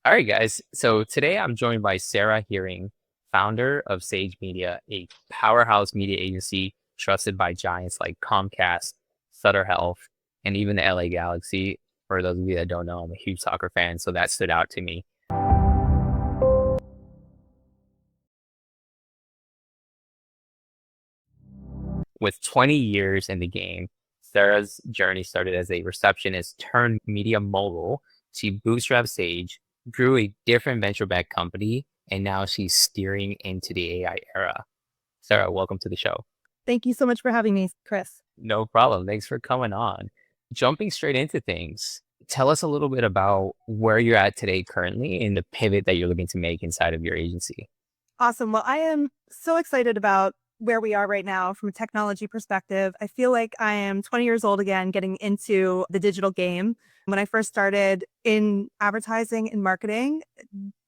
All right, guys. So today I'm joined by Sarah Huerng, founder of SageMedia, a powerhouse media agency trusted by giants like Comcast, Sutter Health, and even the LA Galaxy. For those of you that don't know, I'm a huge soccer fan, so that stood out to me. With 20 years in the game, Sarah's journey started as a receptionist turned media mogul. She bootstrapped Sage, grew a different venture-backed company, and now she's steering into the AI era. Sarah, welcome to the show. Thank you so much for having me, Chris. No problem. Thanks for coming on. Jumping straight into things, tell us a little bit about where you're at today currently and the pivot that you're looking to make inside of your agency. Awesome. Well, I am so excited about where we are right now from a technology perspective. I feel like I am 20 years old again, getting into the digital game. When I first started in advertising and marketing,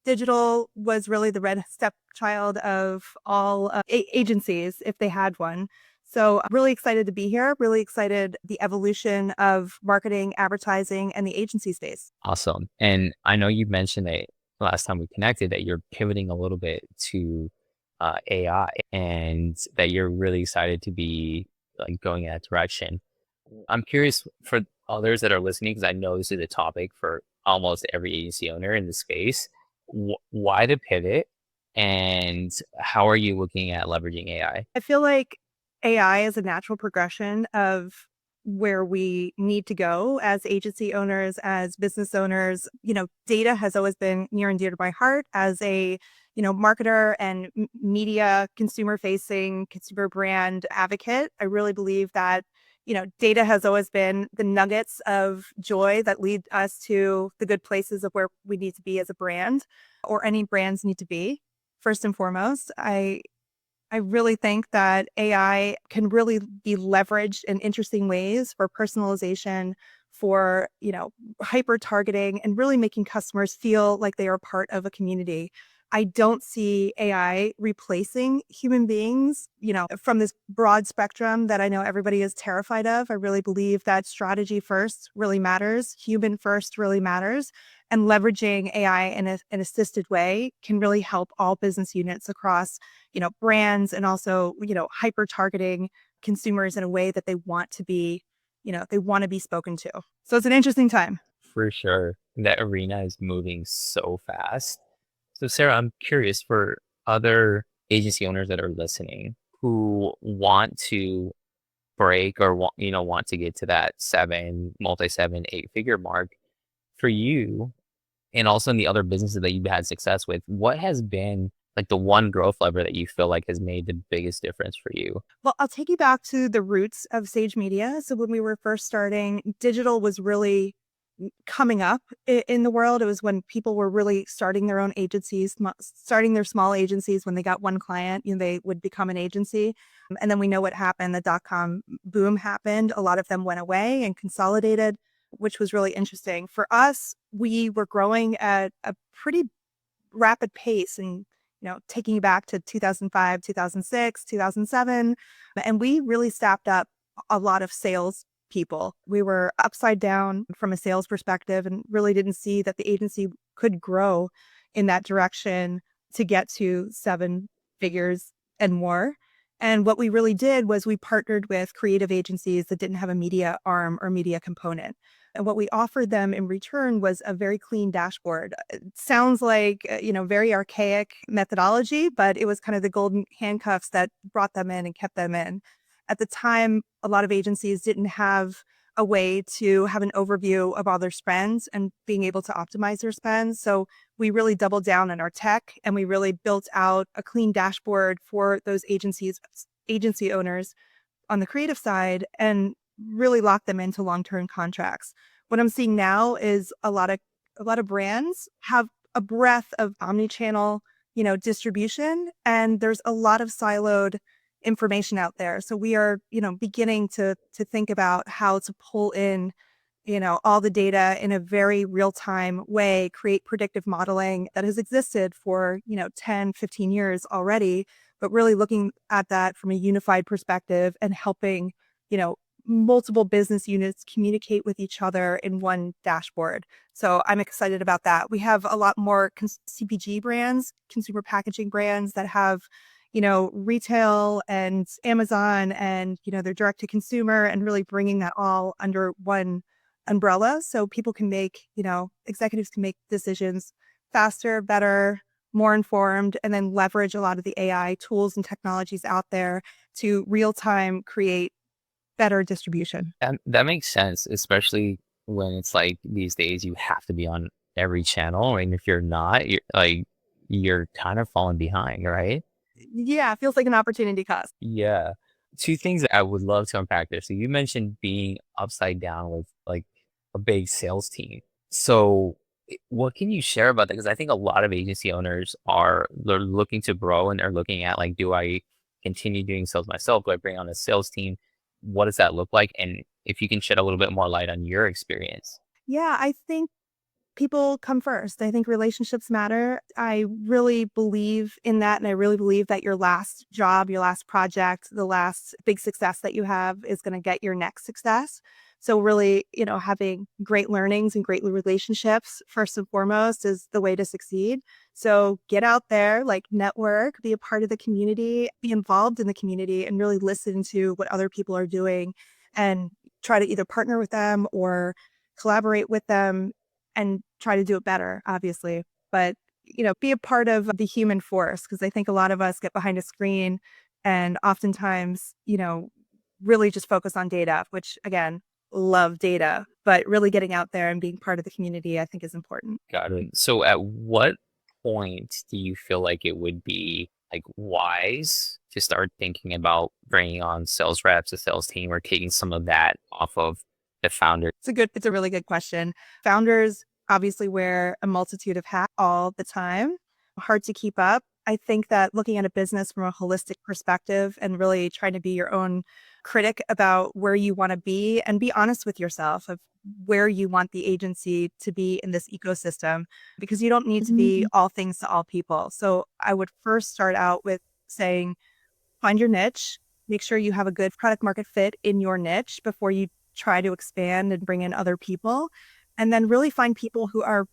digital was really the red stepchild of all agencies, if they had one. So I'm really excited to be here, really excited the evolution of marketing, advertising, and the agency space. Awesome. And I know you mentioned that last time we connected that you're pivoting a little bit to AI and that you're really excited to be like going in that direction. I'm curious for others that are listening, because I know this is a topic for almost every agency owner in the space. Why the pivot and how are you looking at leveraging AI? I feel like AI is a natural progression of where we need to go as agency owners, as business owners. Data has always been near and dear to my heart as a, marketer and media consumer facing consumer brand advocate. I really believe that, data has always been the nuggets of joy that lead us to the good places of where we need to be as a brand or any brands need to be. First and foremost, I really think that AI can really be leveraged in interesting ways for personalization, for, hyper targeting and really making customers feel like they are part of a community. I don't see AI replacing human beings, from this broad spectrum that I know everybody is terrified of. I really believe that strategy first really matters, human first really matters, and leveraging AI in an assisted way can really help all business units across brands and also, hyper targeting consumers in a way that they want to be, they want to be spoken to. So it's an interesting time. For sure. That arena is moving so fast. So, Sarah, I'm curious for other agency owners that are listening who want to break or want to get to that multi-seven, eight-figure mark. For you, and also in the other businesses that you've had success with, what has been like the one growth lever that you feel like has made the biggest difference for you? Well, I'll take you back to the roots of Sage Media. So when we were first starting, digital was really coming up in the world. It was when people were really starting their own agencies, starting their small agencies. When they got one client, they would become an agency. And then we know what happened. The dot-com boom happened. A lot of them went away and consolidated, which was really interesting. For us, we were growing at a pretty rapid pace and taking you back to 2005, 2006, 2007, and we really staffed up a lot of sales people. We were upside down from a sales perspective and really didn't see that the agency could grow in that direction to get to seven figures and more. And what we really did was we partnered with creative agencies that didn't have a media arm or media component. And what we offered them in return was a very clean dashboard. It sounds like, very archaic methodology, but it was kind of the golden handcuffs that brought them in and kept them in. At the time, a lot of agencies didn't have a way to have an overview of all their spends and being able to optimize their spends. So we really doubled down on our tech and we really built out a clean dashboard for those agency owners on the creative side and really lock them into long-term contracts. What I'm seeing now is a lot of brands have a breadth of omni-channel, distribution, and there's a lot of siloed information out there. So we are, beginning to think about how to pull in, all the data in a very real-time way, create predictive modeling that has existed for, 10, 15 years already, but really looking at that from a unified perspective and helping, multiple business units communicate with each other in one dashboard. So I'm excited about that. We have a lot more CPG brands, consumer packaging brands that have, retail and Amazon and, their direct to consumer and really bringing that all under one umbrella. So people can make, executives can make decisions faster, better, more informed, and then leverage a lot of the AI tools and technologies out there to real time create better distribution. That makes sense, especially when it's like these days you have to be on every channel, and if you're not, you're kind of falling behind, right? Yeah, feels like an opportunity cost. Yeah. Two things that I would love to unpack there. So you mentioned being upside down with like a big sales team. So what can you share about that? Because I think a lot of agency owners they're looking to grow and they're looking at like, do I continue doing sales myself? Do I bring on a sales team? What does that look like? And if you can shed a little bit more light on your experience. Yeah, I think people come first. I think relationships matter. I really believe in that. And I really believe that your last job, your last project, the last big success that you have is going to get your next success. So, really, having great learnings and great relationships, first and foremost, is the way to succeed. So, get out there, like network, be a part of the community, be involved in the community, and really listen to what other people are doing and try to either partner with them or collaborate with them and try to do it better, obviously. But, be a part of the human force because I think a lot of us get behind a screen and oftentimes, really just focus on data, which again, love data, but really getting out there and being part of the community, I think is important. Got it. So at what point do you feel like it would be like wise to start thinking about bringing on sales reps, a sales team, or taking some of that off of the founder? It's a really good question. Founders obviously wear a multitude of hats all the time, hard to keep up. I think that looking at a business from a holistic perspective and really trying to be your own critic about where you want to be and be honest with yourself of where you want the agency to be in this ecosystem, because you don't need to be all things to all people. So I would first start out with saying, find your niche, make sure you have a good product market fit in your niche before you try to expand and bring in other people. And then really find people who are,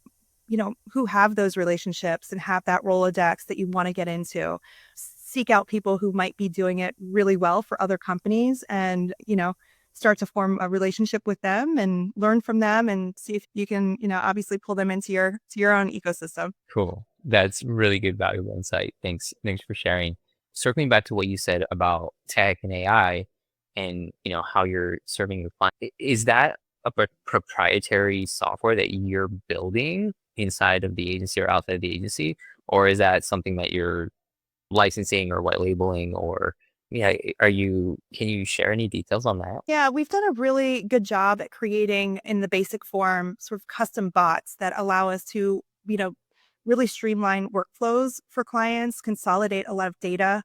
who have those relationships and have that Rolodex that you want to get into. Seek out people who might be doing it really well for other companies and, start to form a relationship with them and learn from them and see if you can, obviously pull them into your own ecosystem. Cool. That's really good, valuable insight. Thanks for sharing. Circling back to what you said about tech and AI and, how you're serving your client, is that a proprietary software that you're building inside of the agency or outside the agency? Or is that something that you're licensing or white labeling or yeah, can you share any details on that? Yeah, we've done a really good job at creating in the basic form sort of custom bots that allow us to, really streamline workflows for clients, consolidate a lot of data,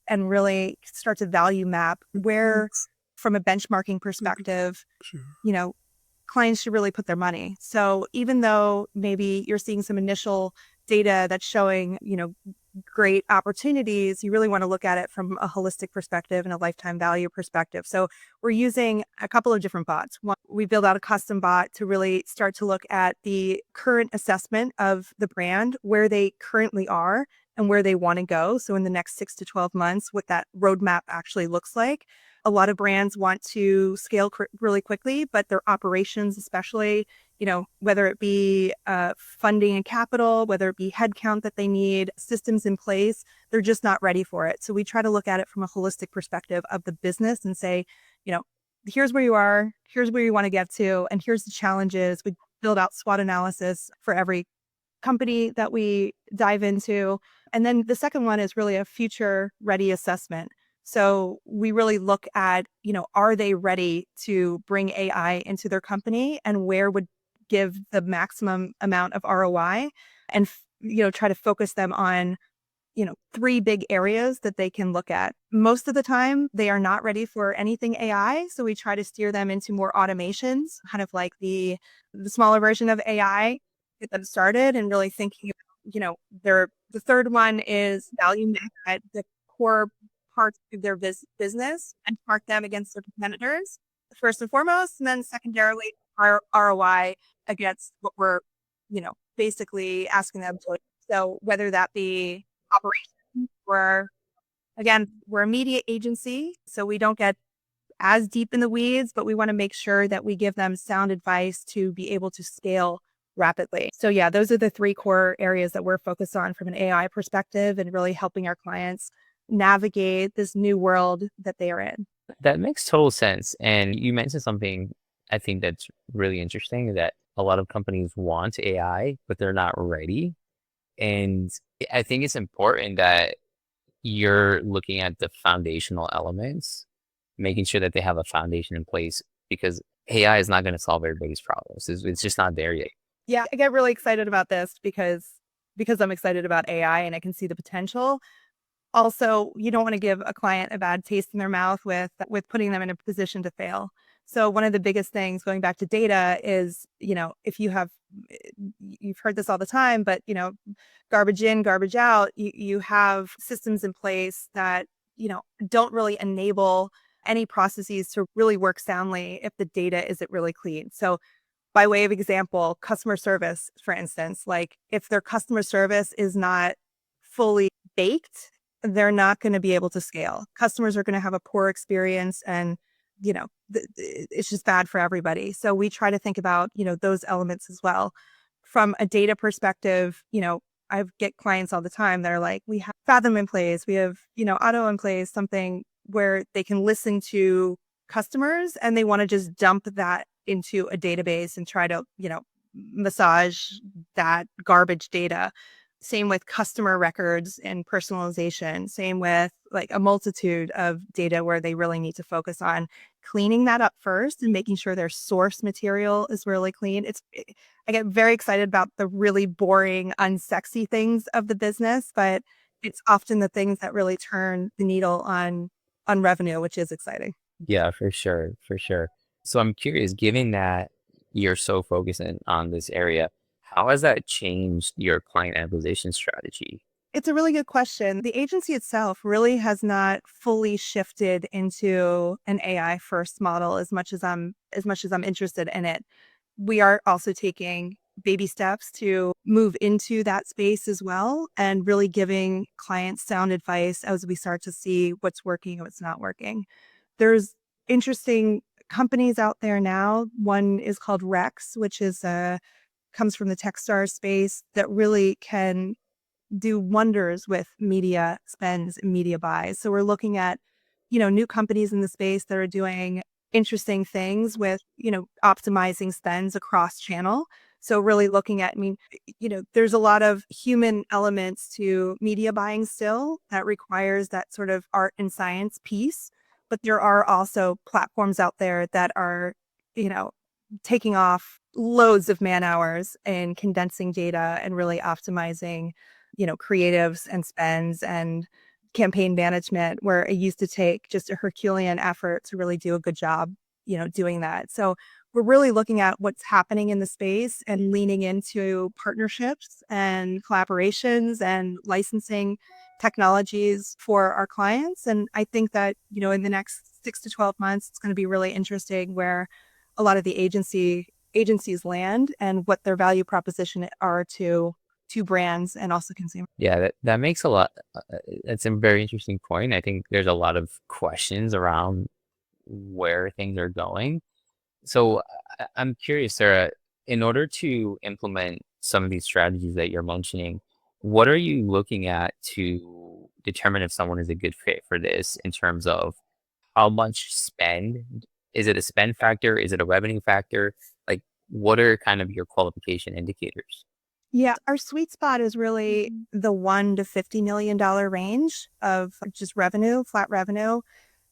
and really start to value map where, from a benchmarking perspective, you know, clients should really put their money. So even though maybe you're seeing some initial data that's showing, great opportunities, you really want to look at it from a holistic perspective and a lifetime value perspective. So we're using a couple of different bots. One, we build out a custom bot to really start to look at the current assessment of the brand, where they currently are and where they want to go. So in the next 6 to 12 months, what that roadmap actually looks like. A lot of brands want to scale really quickly, but their operations, especially, whether it be funding and capital, whether it be headcount that they need, systems in place, they're just not ready for it. So we try to look at it from a holistic perspective of the business and say, you know, here's where you are, here's where you want to get to, and here's the challenges. We build out SWOT analysis for every company that we dive into. And then the second one is really a future ready assessment. So we really look at, are they ready to bring AI into their company and where would give the maximum amount of ROI and, try to focus them on, three big areas that they can look at. Most of the time, they are not ready for anything AI. So we try to steer them into more automations, kind of like the smaller version of AI, get them started and really thinking, the third one is value at the core parts of their business and mark them against their competitors. first and foremost, and then secondarily, our ROI against what we're, basically asking them to. So whether that be operations or again, we're a media agency, so we don't get as deep in the weeds, but we want to make sure that we give them sound advice to be able to scale rapidly. So yeah, those are the three core areas that we're focused on from an AI perspective and really helping our clients navigate this new world that they are in. That makes total sense. And you mentioned something I think that's really interesting that a lot of companies want AI, but they're not ready. And I think it's important that you're looking at the foundational elements, making sure that they have a foundation in place because AI is not going to solve everybody's problems. It's just not there yet. Yeah, I get really excited about this because I'm excited about AI and I can see the potential. Also, you don't want to give a client a bad taste in their mouth with putting them in a position to fail. So one of the biggest things going back to data is, if you've heard this all the time, but garbage in, garbage out, you have systems in place that, don't really enable any processes to really work soundly if the data isn't really clean. So by way of example, customer service, for instance, like if their customer service is not fully baked, they're not going to be able to scale. Customers are going to have a poor experience and, it's just bad for everybody. So we try to think about, those elements as well. From a data perspective, I get clients all the time that are like, we have Fathom in place, we have, Auto in place, something where they can listen to customers and they want to just dump that into a database and try to, massage that garbage data. Same with customer records and personalization. Same with like a multitude of data where they really need to focus on cleaning that up first and making sure their source material is really clean. I get very excited about the really boring, unsexy things of the business, but it's often the things that really turn the needle on revenue, which is exciting. Yeah, for sure, for sure. So I'm curious, given that you're so focused on this area, how has that changed your client acquisition strategy? It's a really good question. The agency itself really has not fully shifted into an AI first model as much as I'm interested in it. We are also taking baby steps to move into that space as well and really giving clients sound advice as we start to see what's working and what's not working. There's interesting companies out there now. One is called Rex, which is comes from the Techstars space that really can do wonders with media spends and media buys. So we're looking at, new companies in the space that are doing interesting things with, optimizing spends across channel. So really looking at, there's a lot of human elements to media buying still that requires that sort of art and science piece. But there are also platforms out there that are, you know, taking off loads of man hours and condensing data and really optimizing, creatives and spends and campaign management where it used to take just a Herculean effort to really do a good job, doing that. So we're really looking at what's happening in the space and leaning into partnerships and collaborations and licensing technologies for our clients. And I think that, in the next 6 to 12 months, it's going to be really interesting where a lot of the agencies land and what their value proposition are to brands and also consumers. Yeah, that makes a lot. That's a very interesting point. I think there's a lot of questions around where things are going. So I'm curious, Sarah, in order to implement some of these strategies that you're mentioning, what are you looking at to determine if someone is a good fit for this in terms of how much spend? Is it a spend factor? Is it a revenue factor? Like, what are kind of your qualification indicators? Yeah, our sweet spot is really the $1 to $50 million range of just revenue, flat revenue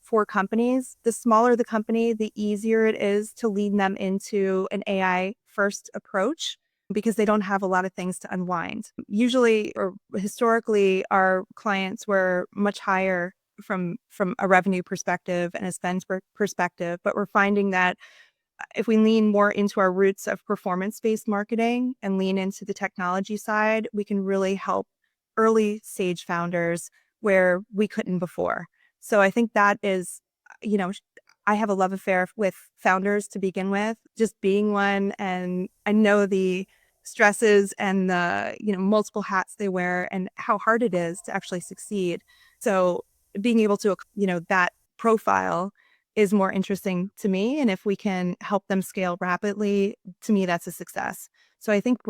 for companies. The smaller the company, the easier it is to lead them into an AI first approach because they don't have a lot of things to unwind. Usually or historically, our clients were much higher from a revenue perspective and a spend perspective, but we're finding that if we lean more into our roots of performance-based marketing and lean into the technology side, we can really help early stage founders where we couldn't before. So I think that is, you know, I have a love affair with founders to begin with, just being one. And I know the stresses and the, multiple hats they wear and how hard it is to actually succeed. So being able to, that profile is more interesting to me. And if we can help them scale rapidly, to me, that's a success. So I think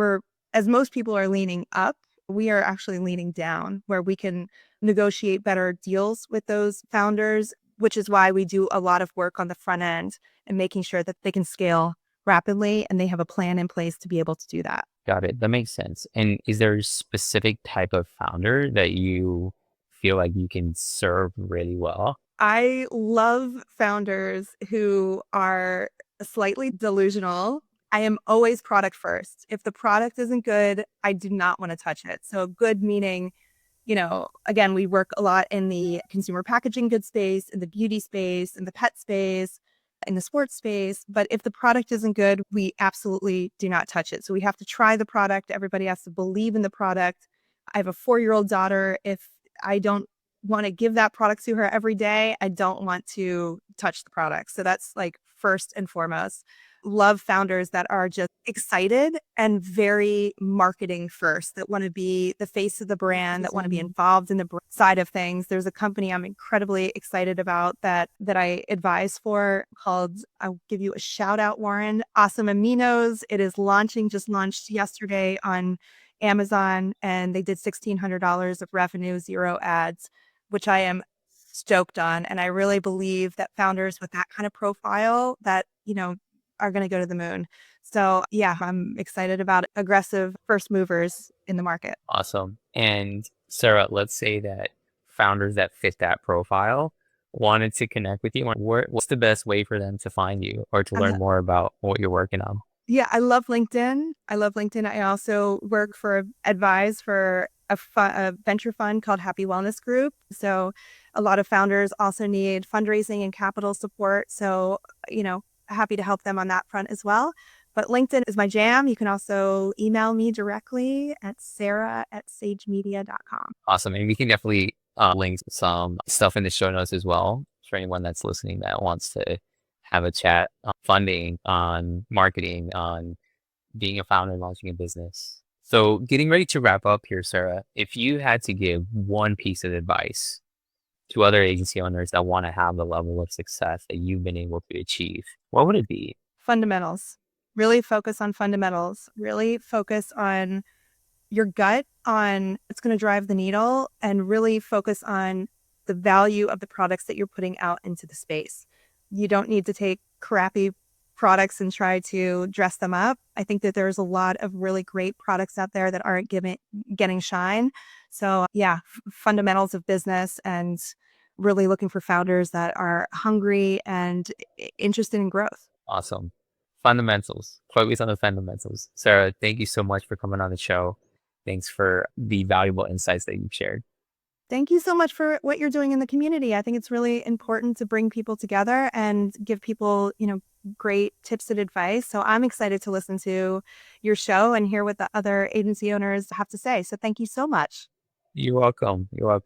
as most people are leaning up, we are actually leaning down where we can negotiate better deals with those founders, which is why we do a lot of work on the front end and making sure that they can scale rapidly and they have a plan in place to be able to do that. Got it. That makes sense. And is there a specific type of founder that you feel like you can serve really well? I love founders who are slightly delusional. I am always product first. If the product isn't good, I do not want to touch it. So good meaning, again, we work a lot in the consumer packaging goods space, in the beauty space, in the pet space, in the sports space. But if the product isn't good, we absolutely do not touch it. So we have to try the product. Everybody has to believe in the product. I have a 4-year-old daughter. If I don't want to give that product to her every day, I don't want to touch the product. So that's like first and foremost. Love founders that are just excited and very marketing first, that want to be the face of the brand, that want to be involved in the side of things. There's a company I'm incredibly excited about that I advise for called, I'll give you a shout out, Warren, Awesome Aminos. It is just launched yesterday on Amazon, and they did $1,600 of revenue, 0 ads, which I am stoked on. And I really believe that founders with that kind of profile that, are going to go to the moon. So yeah, I'm excited about aggressive first movers in the market. Awesome. And Sarah, let's say that founders that fit that profile wanted to connect with you. What's the best way for them to find you or to I'm learn more about what you're working on? Yeah, I love LinkedIn. I also advise for a venture fund called Happy Wellness Group. So a lot of founders also need fundraising and capital support. So, happy to help them on that front as well. But LinkedIn is my jam. You can also email me directly at sarah@sagemedia.com. Awesome. And we can definitely link some stuff in the show notes as well for anyone that's listening that wants to have a chat on funding, on marketing, on being a founder and launching a business. So getting ready to wrap up here, Sarah, if you had to give one piece of advice to other agency owners that want to have the level of success that you've been able to achieve, what would it be? Fundamentals. Really focus on fundamentals. Really focus on your gut on it's going to drive the needle, and really focus on the value of the products that you're putting out into the space. You don't need to take crappy products and try to dress them up. I think that there's a lot of really great products out there that aren't getting shine. So yeah, fundamentals of business, and really looking for founders that are hungry and interested in growth. Awesome. Fundamentals. Focus on the fundamentals. Sarah, thank you so much for coming on the show. Thanks for the valuable insights that you've shared. Thank you so much for what you're doing in the community. I think it's really important to bring people together and give people, great tips and advice. So I'm excited to listen to your show and hear what the other agency owners have to say. So thank you so much. You're welcome. You're welcome.